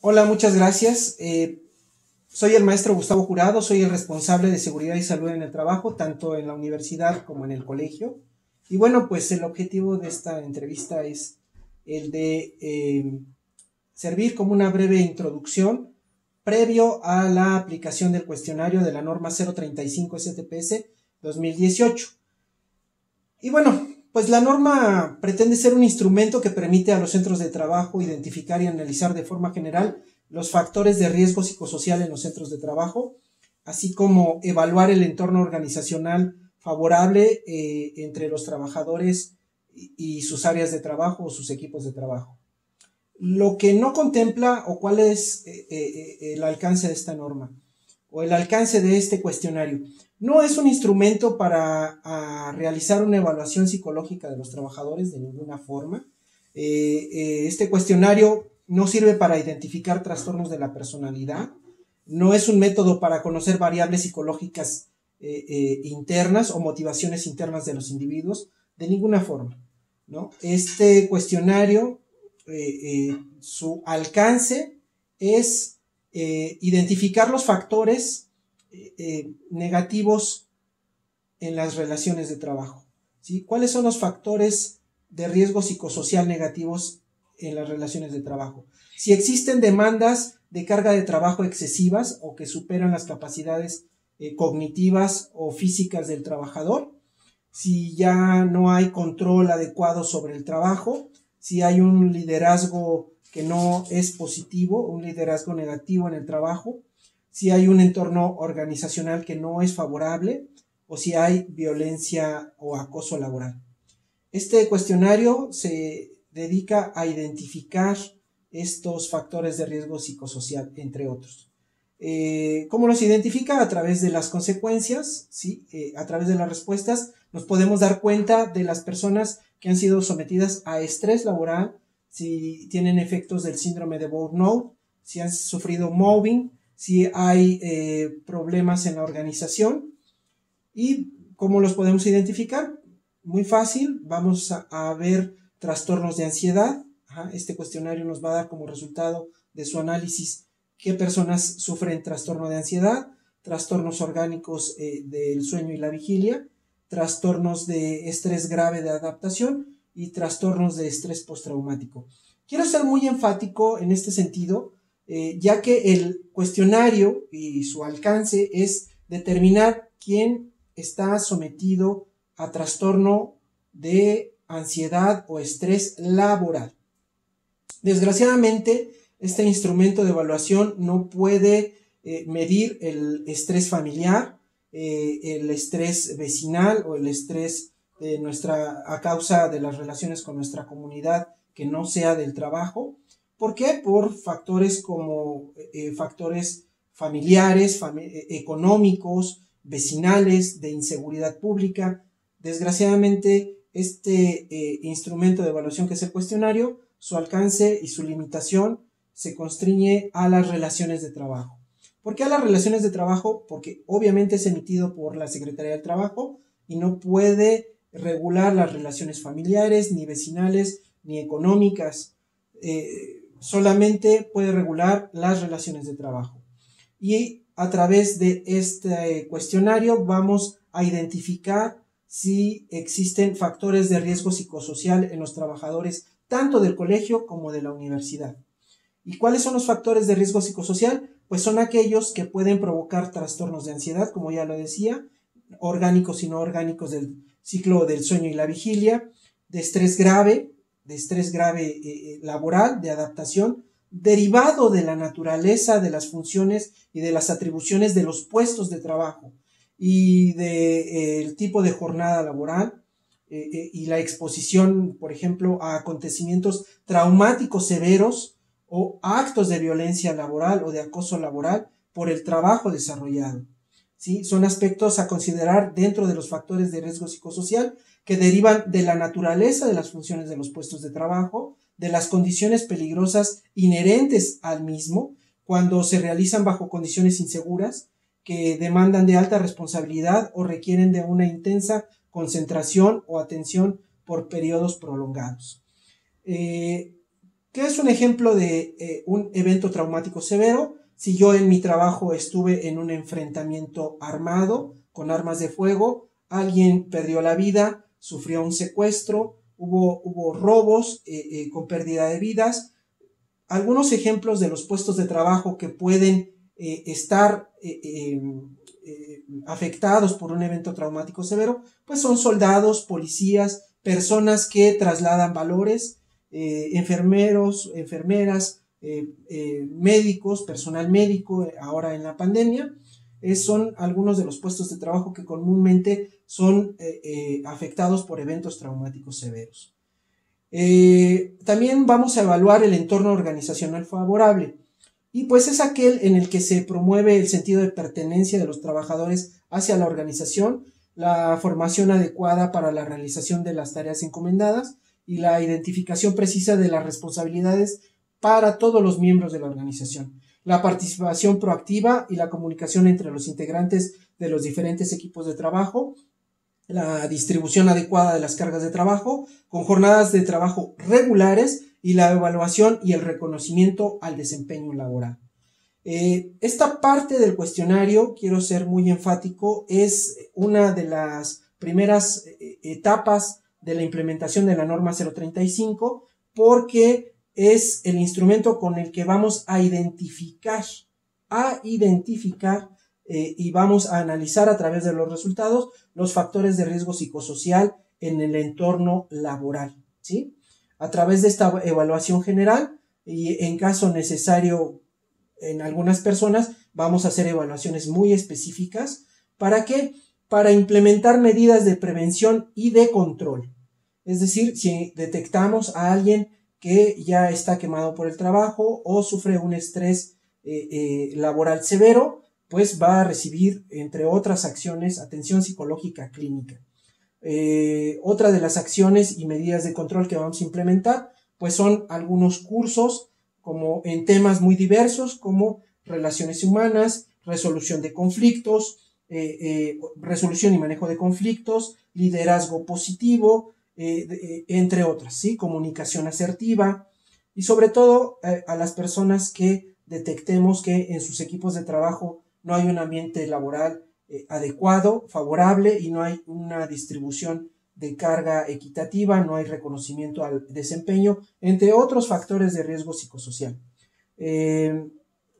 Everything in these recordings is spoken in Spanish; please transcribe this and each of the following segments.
Hola, muchas gracias. Soy el maestro Gustavo Jurado, soy el responsable de seguridad y salud en el trabajo, tanto en la universidad como en el colegio. Y bueno, pues el objetivo de esta entrevista es el de servir como una breve introducción previo a la aplicación del cuestionario de la norma 035 STPS 2018. Y bueno, pues la norma pretende ser un instrumento que permite a los centros de trabajo identificar y analizar de forma general los factores de riesgo psicosocial en los centros de trabajo, así como evaluar el entorno organizacional favorable entre los trabajadores y sus áreas de trabajo o sus equipos de trabajo. Lo que no contempla o cuál es el alcance de esta norma o el alcance de este cuestionario. No es un instrumento para realizar una evaluación psicológica de los trabajadores de ninguna forma. Este cuestionario no sirve para identificar trastornos de la personalidad, no es un método para conocer variables psicológicas internas o motivaciones internas de los individuos, de ninguna forma, ¿no? Este cuestionario, su alcance es identificar los factores negativos en las relaciones de trabajo, ¿sí? ¿Cuáles son los factores de riesgo psicosocial negativos en las relaciones de trabajo? Si existen demandas de carga de trabajo excesivas o que superan las capacidades cognitivas o físicas del trabajador, si ya no hay control adecuado sobre el trabajo, si hay un liderazgo que no es positivo, un liderazgo negativo en el trabajo, si hay un entorno organizacional que no es favorable o si hay violencia o acoso laboral. Este cuestionario se dedica a identificar estos factores de riesgo psicosocial, entre otros. ¿Cómo los identifica? A través de las consecuencias, ¿sí? A través de las respuestas nos podemos dar cuenta de las personas que han sido sometidas a estrés laboral, si tienen efectos del síndrome de burnout, si han sufrido mobbing, si hay problemas en la organización. ¿Y cómo los podemos identificar? Muy fácil, vamos a ver trastornos de ansiedad. Este cuestionario nos va a dar como resultado de su análisis qué personas sufren trastorno de ansiedad, trastornos orgánicos del sueño y la vigilia, trastornos de estrés grave de adaptación y trastornos de estrés postraumático. Quiero ser muy enfático en este sentido, ya que el cuestionario y su alcance es determinar quién está sometido a trastorno de ansiedad o estrés laboral. Desgraciadamente, este instrumento de evaluación no puede medir el estrés familiar, el estrés vecinal o el estrés a causa de las relaciones con nuestra comunidad que no sea del trabajo. ¿Por qué? Por factores como factores familiares, económicos, vecinales, de inseguridad pública. Desgraciadamente, este instrumento de evaluación que es el cuestionario, su alcance y su limitación se constriñe a las relaciones de trabajo. ¿Por qué a las relaciones de trabajo? Porque obviamente es emitido por la Secretaría del Trabajo y no puede regular las relaciones familiares, ni vecinales, ni económicas. Solamente puede regular las relaciones de trabajo. Y a través de este cuestionario vamos a identificar si existen factores de riesgo psicosocial en los trabajadores tanto del colegio como de la universidad. ¿Y cuáles son los factores de riesgo psicosocial? Pues son aquellos que pueden provocar trastornos de ansiedad, como ya lo decía, orgánicos y no orgánicos del ciclo del sueño y la vigilia, de estrés grave laboral, de adaptación, derivado de la naturaleza de las funciones y de las atribuciones de los puestos de trabajo y del tipo de jornada laboral, y la exposición, por ejemplo, a acontecimientos traumáticos severos o actos de violencia laboral o de acoso laboral por el trabajo desarrollado. ¿Sí? Son aspectos a considerar dentro de los factores de riesgo psicosocial que derivan de la naturaleza de las funciones de los puestos de trabajo, de las condiciones peligrosas inherentes al mismo, cuando se realizan bajo condiciones inseguras, que demandan de alta responsabilidad o requieren de una intensa concentración o atención por periodos prolongados. ¿Qué es un ejemplo de un evento traumático severo? Si yo en mi trabajo estuve en un enfrentamiento armado con armas de fuego, alguien perdió la vida, sufrió un secuestro, hubo robos con pérdida de vidas. Algunos ejemplos de los puestos de trabajo que pueden estar afectados por un evento traumático severo, pues son soldados, policías, personas que trasladan valores, enfermeros, enfermeras, médicos, personal médico, ahora en la pandemia. Son algunos de los puestos de trabajo que comúnmente son afectados por eventos traumáticos severos. También vamos a evaluar el entorno organizacional favorable, y pues es aquel en el que se promueve el sentido de pertenencia de los trabajadores hacia la organización, la formación adecuada para la realización de las tareas encomendadas y la identificación precisa de las responsabilidades para todos los miembros de la organización, la participación proactiva y la comunicación entre los integrantes de los diferentes equipos de trabajo, la distribución adecuada de las cargas de trabajo, con jornadas de trabajo regulares y la evaluación y el reconocimiento al desempeño laboral. Esta parte del cuestionario, quiero ser muy enfático, es una de las primeras etapas de la implementación de la norma 035, porque es el instrumento con el que vamos a identificar y vamos a analizar a través de los resultados los factores de riesgo psicosocial en el entorno laboral, ¿sí? A través de esta evaluación general y en caso necesario en algunas personas vamos a hacer evaluaciones muy específicas. ¿Para qué? Para implementar medidas de prevención y de control. Es decir, si detectamos a alguien que ya está quemado por el trabajo o sufre un estrés laboral severo, pues va a recibir, entre otras acciones, atención psicológica clínica. Otra de las acciones y medidas de control que vamos a implementar, pues son algunos cursos como en temas muy diversos como relaciones humanas, resolución de conflictos, resolución y manejo de conflictos, liderazgo positivo, entre otras, ¿sí? Comunicación asertiva y sobre todo a las personas que detectemos que en sus equipos de trabajo no hay un ambiente laboral adecuado, favorable y no hay una distribución de carga equitativa, no hay reconocimiento al desempeño, entre otros factores de riesgo psicosocial.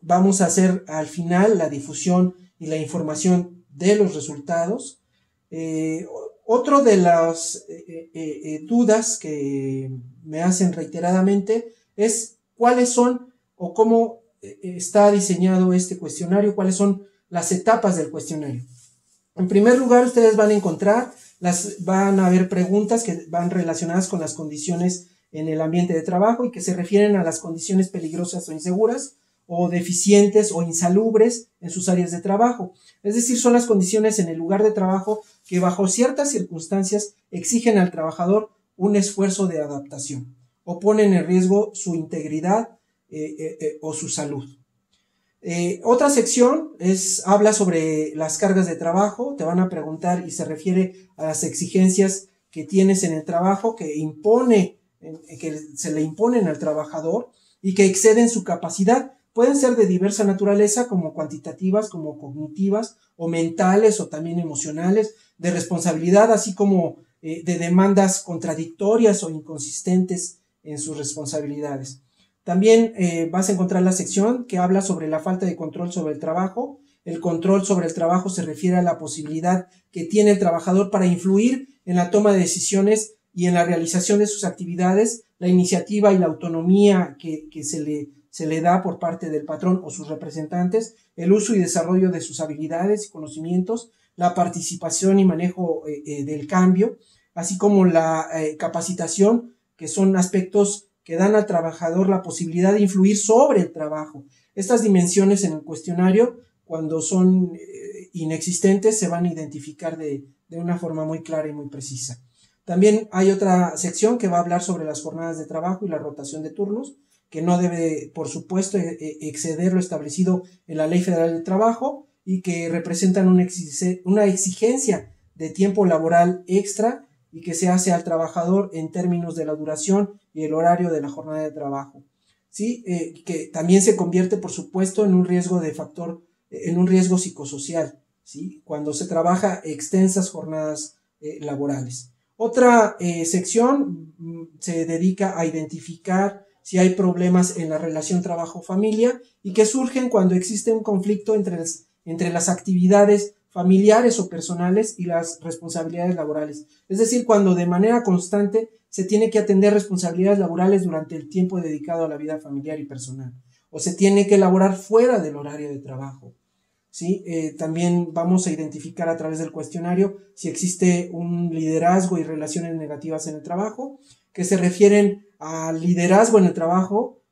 Vamos a hacer al final la difusión y la información de los resultados. Otro de las dudas que me hacen reiteradamente es cuáles son o cómo está diseñado este cuestionario, cuáles son las etapas del cuestionario. En primer lugar, ustedes van a encontrar, van a haber preguntas que van relacionadas con las condiciones en el ambiente de trabajo y que se refieren a las condiciones peligrosas o inseguras o deficientes o insalubres en sus áreas de trabajo. Es decir, son las condiciones en el lugar de trabajo que bajo ciertas circunstancias exigen al trabajador un esfuerzo de adaptación o ponen en riesgo su integridad o su salud. Otra sección habla sobre las cargas de trabajo. Te van a preguntar y se refiere a las exigencias que tienes en el trabajo que se le imponen al trabajador y que exceden su capacidad. Pueden ser de diversa naturaleza, como cuantitativas, como cognitivas, o mentales, o también emocionales, de responsabilidad, así como de demandas contradictorias o inconsistentes en sus responsabilidades. También vas a encontrar la sección que habla sobre la falta de control sobre el trabajo. El control sobre el trabajo se refiere a la posibilidad que tiene el trabajador para influir en la toma de decisiones y en la realización de sus actividades, la iniciativa y la autonomía que se le da por parte del patrón o sus representantes, el uso y desarrollo de sus habilidades y conocimientos, la participación y manejo del cambio, así como la capacitación, que son aspectos que dan al trabajador la posibilidad de influir sobre el trabajo. Estas dimensiones en el cuestionario, cuando son inexistentes, se van a identificar de una forma muy clara y muy precisa. También hay otra sección que va a hablar sobre las jornadas de trabajo y la rotación de turnos, que no debe, por supuesto, exceder lo establecido en la Ley Federal del Trabajo y que representan una exigencia de tiempo laboral extra y que se hace al trabajador en términos de la duración y el horario de la jornada de trabajo. ¿sí? Que también se convierte, por supuesto, en un riesgo en un riesgo psicosocial, ¿sí? Cuando se trabaja extensas jornadas laborales. Otra sección se dedica a identificar si hay problemas en la relación trabajo-familia y que surgen cuando existe un conflicto entre las actividades familiares o personales y las responsabilidades laborales. Es decir, cuando de manera constante se tiene que atender responsabilidades laborales durante el tiempo dedicado a la vida familiar y personal, o se tiene que elaborar fuera del horario de trabajo. ¿Sí? También vamos a identificar a través del cuestionario si existe un liderazgo y relaciones negativas en el trabajo, que se refieren al liderazgo en el trabajo,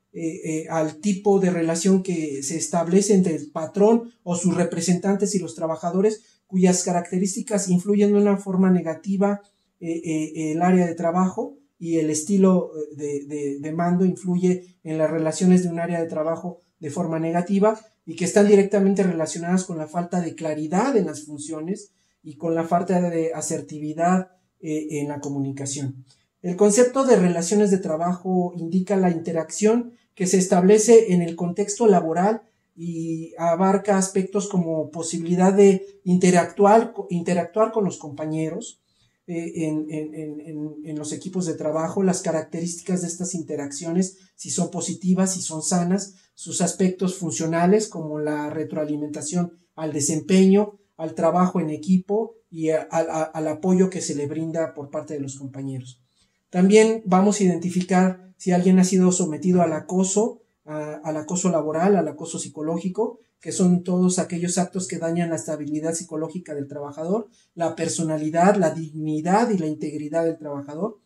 al tipo de relación que se establece entre el patrón o sus representantes y los trabajadores, cuyas características influyen de una forma negativa el área de trabajo, y el estilo de mando influye en las relaciones de un área de trabajo de forma negativa, y que están directamente relacionadas con la falta de claridad en las funciones y con la falta de asertividad en la comunicación. El concepto de relaciones de trabajo indica la interacción que se establece en el contexto laboral y abarca aspectos como posibilidad de interactuar con los compañeros en los equipos de trabajo, las características de estas interacciones, si son positivas, si son sanas, sus aspectos funcionales como la retroalimentación al desempeño, al trabajo en equipo y al apoyo que se le brinda por parte de los compañeros. También vamos a identificar si alguien ha sido sometido al acoso laboral, al acoso psicológico, que son todos aquellos actos que dañan la estabilidad psicológica del trabajador, la personalidad, la dignidad y la integridad del trabajador,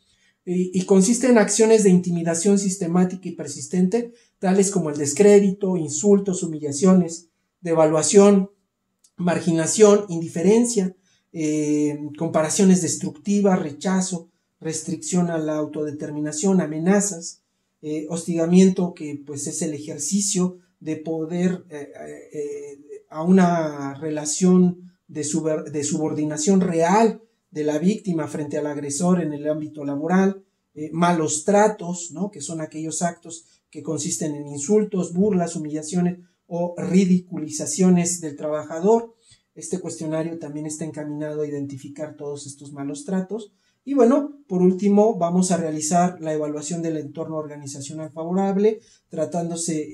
y consiste en acciones de intimidación sistemática y persistente, tales como el descrédito, insultos, humillaciones, devaluación, marginación, indiferencia, comparaciones destructivas, rechazo, restricción a la autodeterminación, amenazas, hostigamiento, que pues es el ejercicio de poder a una relación de subordinación real de la víctima frente al agresor en el ámbito laboral, malos tratos, ¿no? Que son aquellos actos que consisten en insultos, burlas, humillaciones o ridiculizaciones del trabajador. Este cuestionario también está encaminado a identificar todos estos malos tratos. Y bueno, por último, vamos a realizar la evaluación del entorno organizacional favorable, tratándose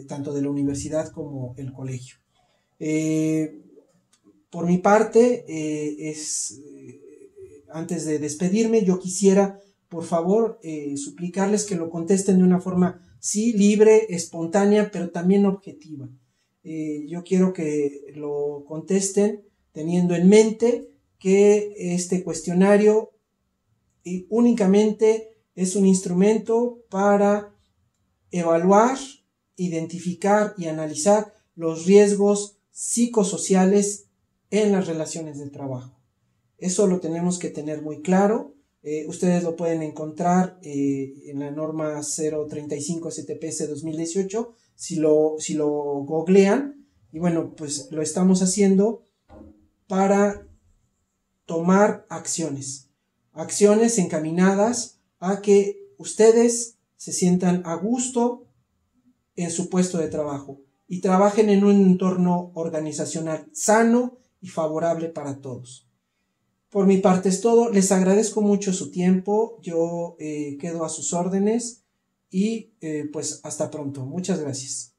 tanto de la universidad como el colegio. Por mi parte, antes de despedirme, yo quisiera, por favor, suplicarles que lo contesten de una forma, sí, libre, espontánea, pero también objetiva. Yo quiero que lo contesten teniendo en mente que este cuestionario únicamente es un instrumento para evaluar, identificar y analizar los riesgos psicosociales en las relaciones de trabajo. Eso lo tenemos que tener muy claro. Ustedes lo pueden encontrar en la norma 035 STPS 2018 si lo googlean. Y bueno, pues lo estamos haciendo para tomar acciones encaminadas a que ustedes se sientan a gusto en su puesto de trabajo y trabajen en un entorno organizacional sano y favorable para todos. Por mi parte es todo. Les agradezco mucho su tiempo. Yo quedo a sus órdenes y pues hasta pronto. Muchas gracias.